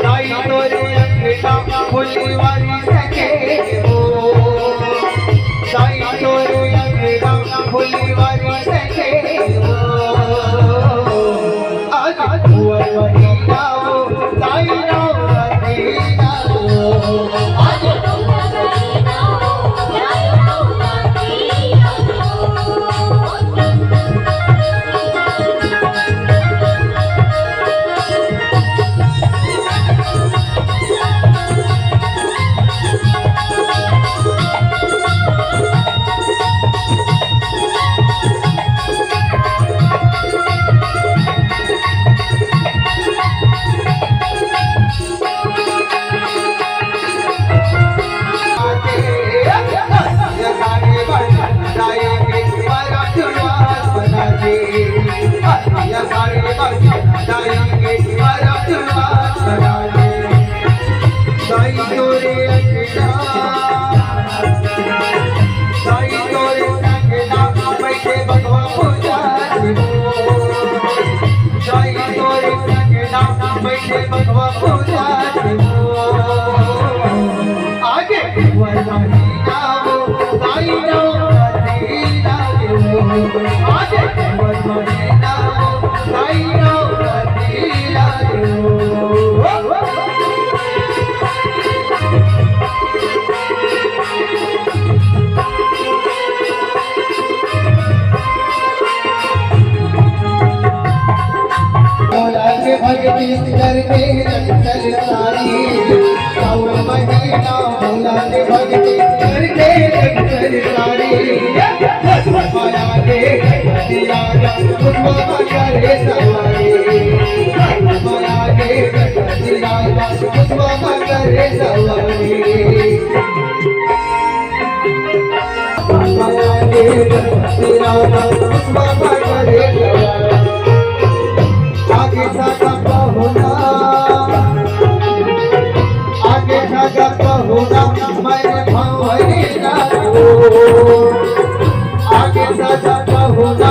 ताई तोरे अंगना फुलवारी सके हो ताई तोरे अंगना फुलवारी सके हो आज कुंवर महीना हो ताई नो महीना हो आज कुंवर महीना हो ताई नो महीना भगती करके चल सारी सावन महीना भोला के भगती करके चल सारी माया के दिया उसको करे सवारी माया के दिया उसको करे सवारी माया के दिया उसको करे सवारी आगे सागा होना आगे सागा होना मैंने भावना आगे सागा होना